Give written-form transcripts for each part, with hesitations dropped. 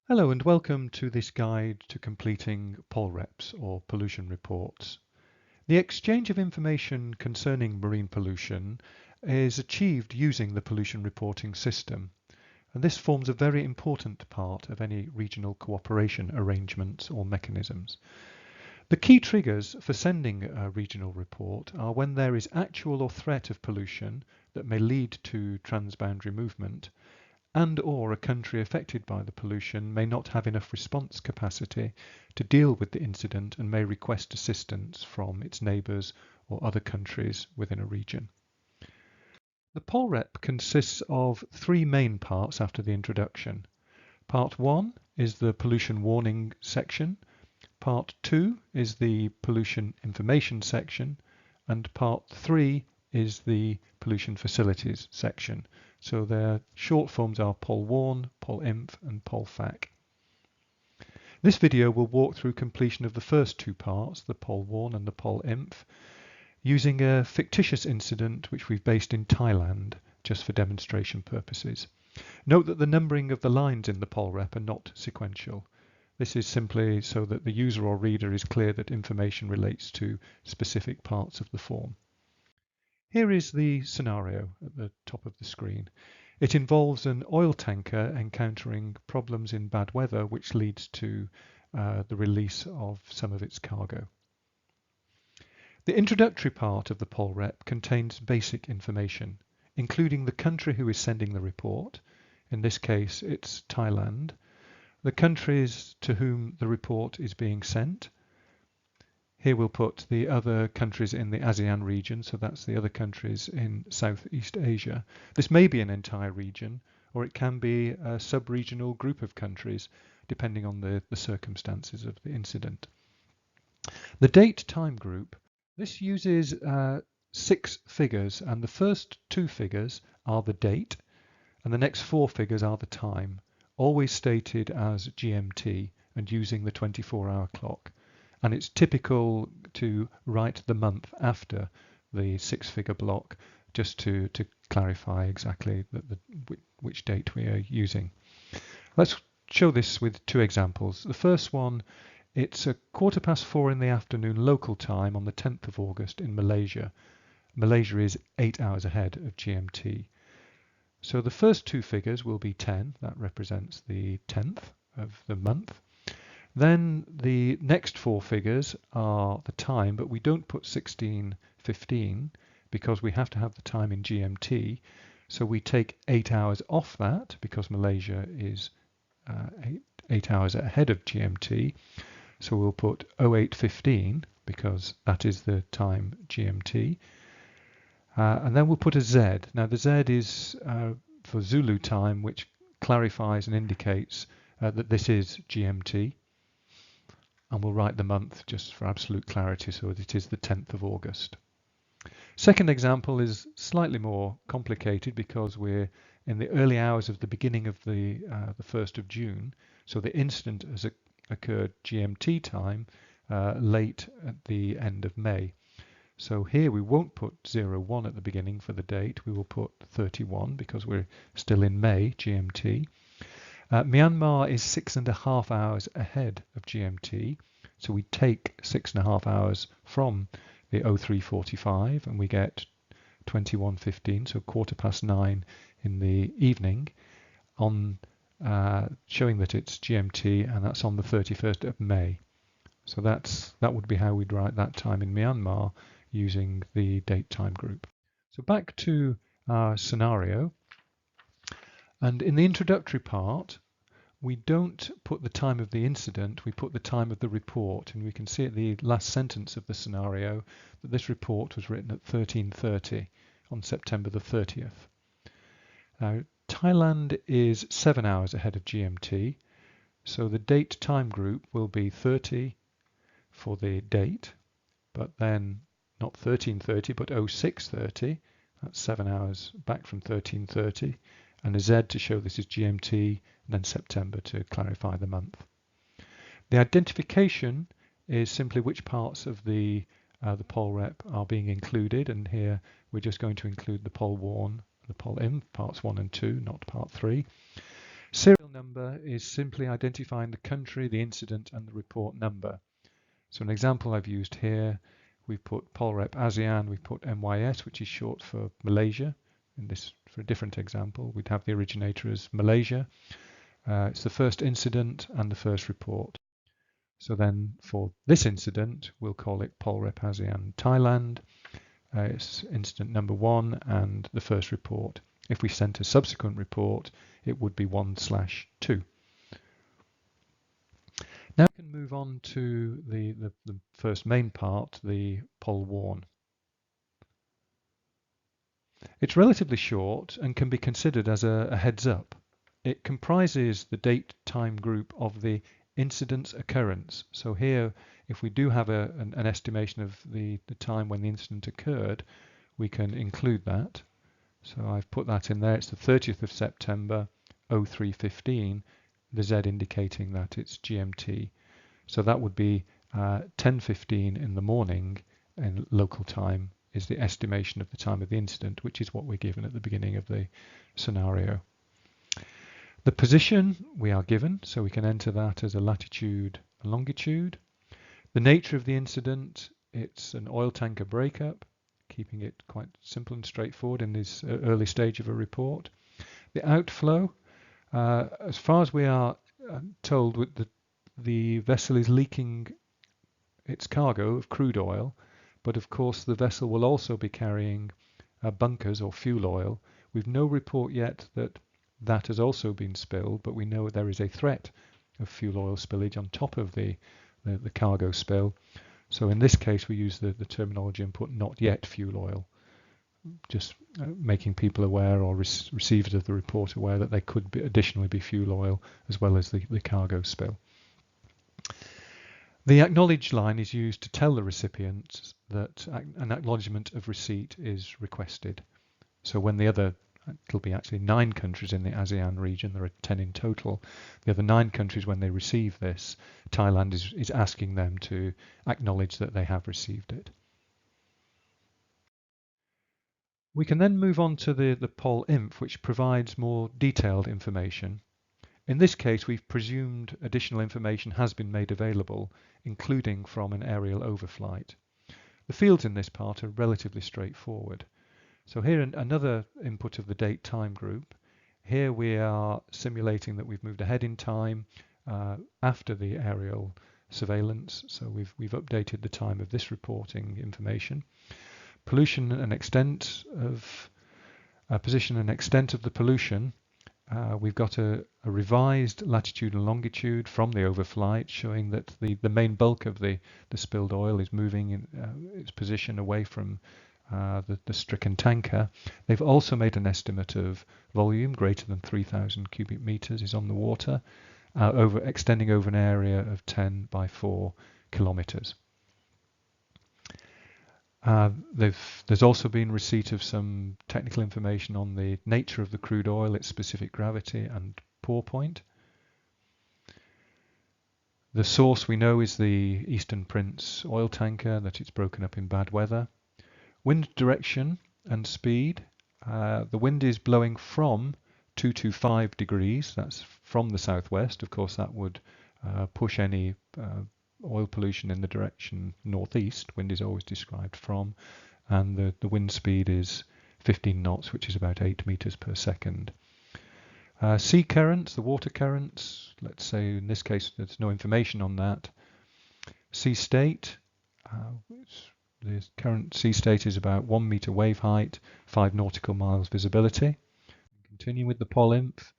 Hello and welcome to this guide to completing POLREPs or pollution reports. The exchange of information concerning marine pollution is achieved using the pollution reporting system, and this forms a very important part of any regional cooperation arrangements or mechanisms. The key triggers for sending a regional report are when there is actual or threat of pollution that may lead to transboundary movement, and/or a country affected by the pollution may not have enough response capacity to deal with the incident and may request assistance from its neighbours or other countries within a region. The POLREP consists of three main parts after the introduction. Part 1 is the pollution warning section, Part 2 is the pollution information section, and Part 3 is the pollution facilities section. So their short forms are POLWARN, POLINF and POLFAC. This video will walk through completion of the first two parts, the POLWARN and the POLINF, using a fictitious incident which we've based in Thailand just for demonstration purposes. Note that the numbering of the lines in the POLREP are not sequential. This is simply so that the user or reader is clear that information relates to specific parts of the form. Here is the scenario at the top of the screen. It involves an oil tanker encountering problems in bad weather, which leads to the release of some of its cargo. The introductory part of the POLREP contains basic information, including the country who is sending the report. In this case, it's Thailand. The countries to whom the report is being sent. Here we'll put the other countries in the ASEAN region, so that's the other countries in Southeast Asia. This may be an entire region, or it can be a sub-regional group of countries, depending on the circumstances of the incident. The date time group, this uses 6 figures, and the first 2 figures are the date, and the next 4 figures are the time, always stated as GMT and using the 24-hour clock. And it's typical to write the month after the 6-figure block just to clarify exactly which date we are using. Let's show this with 2 examples. The first one, it's 4:15 in the afternoon local time on the 10th of August in Malaysia. Malaysia is 8 hours ahead of GMT. So the first 2 figures will be 10, that represents the 10th of the month. Then the next 4 figures are the time, but we don't put 16:15 because we have to have the time in GMT. So we take 8 hours off that because Malaysia is 8 hours ahead of GMT. So we'll put 08:15 because that is the time GMT. And then we'll put a Z. Now the Z is for Zulu time, which clarifies and indicates that this is GMT. And we'll write the month just for absolute clarity so that it is the 10th of August. Second example is slightly more complicated because we're in the early hours of the beginning of the 1st of June. So the incident has occurred GMT time late at the end of May. So here we won't put 01 at the beginning for the date. We will put 31 because we're still in May GMT. Myanmar is 6.5 hours ahead of GMT, so we take 6.5 hours from the 03:45 and we get 21:15, so 9:15 in the evening, on showing that it's GMT, and that's on the 31st of May. So that would be how we'd write that time in Myanmar using the date time group. So back to our scenario. And in the introductory part, we don't put the time of the incident, we put the time of the report. And we can see at the last sentence of the scenario that this report was written at 13:30 on September the 30th. Now, Thailand is 7 hours ahead of GMT, so the date time group will be 30 for the date, but then not 13:30 but 06:30. That's 7 hours back from 13:30, and a Z to show this is GMT, and then September to clarify the month. The identification is simply which parts of the POLREP are being included, and here we're just going to include the POLWARN, the POLINF, parts 1 and 2, not part 3. Serial number is simply identifying the country, the incident, and the report number. So an example I've used here, we've put POLREP ASEAN, we've put MYS, which is short for Malaysia. In this, for a different example, we'd have the originator as Malaysia. It's the first incident and the first report. So then for this incident, we'll call it POLREP ASEAN Thailand. It's incident number 1 and the first report. If we sent a subsequent report, it would be 1/2. Now we can move on to the first main part, the POL warn. It's relatively short and can be considered as a heads up. It comprises the date time group of the incident's occurrence. So here, if we do have an estimation of the time when the incident occurred, we can include that. So I've put that in there. It's the 30th of September, 03:15, the Z indicating that it's GMT. So that would be 10:15 in the morning in local time is the estimation of the time of the incident, which is what we're given at the beginning of the scenario. The position we are given, so we can enter that as a latitude and longitude. The nature of the incident, it's an oil tanker breakup, keeping it quite simple and straightforward in this early stage of a report. The outflow, as far as we are told, the vessel is leaking its cargo of crude oil, but of course the vessel will also be carrying bunkers or fuel oil. We've no report yet that that has also been spilled, but we know there is a threat of fuel oil spillage on top of the cargo spill. So in this case we use the terminology and put not yet fuel oil, just making people aware or receivers of the report aware that there could be additionally be fuel oil as well as the cargo spill. The acknowledge line is used to tell the recipients that an acknowledgement of receipt is requested. So when it'll be actually 9 countries in the ASEAN region, there are 10 in total. The other 9 countries, when they receive this, Thailand is asking them to acknowledge that they have received it. We can then move on to the POL-INF, which provides more detailed information. In this case, we've presumed additional information has been made available, including from an aerial overflight. The fields in this part are relatively straightforward. So here another input of the date time group. Here we are simulating that we've moved ahead in time after the aerial surveillance. So we've updated the time of this reporting information. Pollution and extent of position and extent of the pollution. We've got a revised latitude and longitude from the overflight showing that the main bulk of the spilled oil is moving in its position away from the stricken tanker. They've also made an estimate of volume greater than 3,000 cubic meters is on the water, extending over an area of 10 by 4 kilometers. There's also been receipt of some technical information on the nature of the crude oil, its specific gravity and pour point. The source we know is the Eastern Prince oil tanker, that it's broken up in bad weather. Wind direction and speed. The wind is blowing from 225 degrees, that's from the southwest. Of course that would push any oil pollution in the direction northeast. Wind is always described from, and the wind speed is 15 knots, which is about 8 meters per second. Sea currents, the water currents, let's say in this case there's no information on that. Sea state, the current sea state is about 1 meter wave height, 5 nautical miles visibility. Continuing with the POL-INF,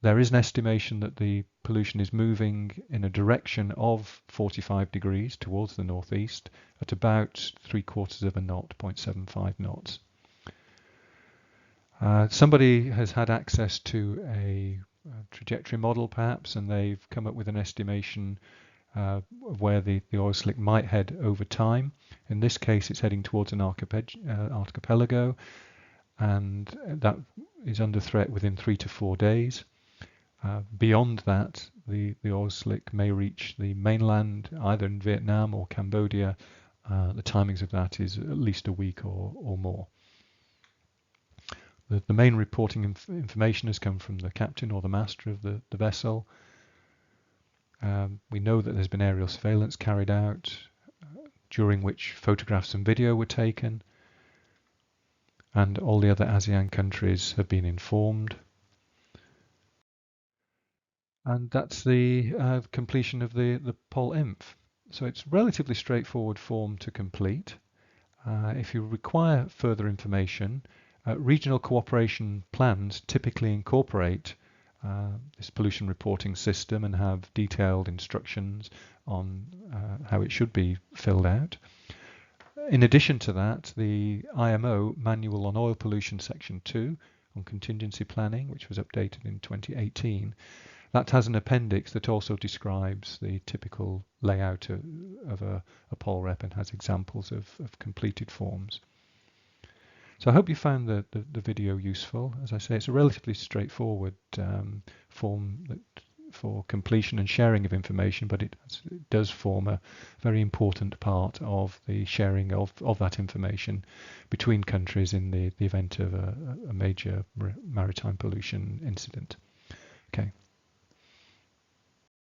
there is an estimation that the pollution is moving in a direction of 45 degrees towards the northeast at about 3/4 of a knot, 0.75 knots. Somebody has had access to a trajectory model perhaps, and they've come up with an estimation of where the oil slick might head over time. In this case it's heading towards an archipelago, and that is under threat within 3 to 4 days. Beyond that, the oil slick may reach the mainland, either in Vietnam or Cambodia. The timings of that is at least a week or more. The main reporting information has come from the captain or the master of the vessel. We know that there's been aerial surveillance carried out, during which photographs and video were taken, and all the other ASEAN countries have been informed. And that's the completion of the POLREP. So it's relatively straightforward form to complete. If you require further information, regional cooperation plans typically incorporate this pollution reporting system and have detailed instructions on how it should be filled out. In addition to that, the IMO Manual on Oil Pollution Section 2 on contingency planning, which was updated in 2018, that has an appendix that also describes the typical layout of a POLREP and has examples of completed forms. So I hope you found the video useful. As I say, it's a relatively straightforward form for completion and sharing of information, but it does form a very important part of the sharing of that information between countries in the event of a major maritime pollution incident. Okay.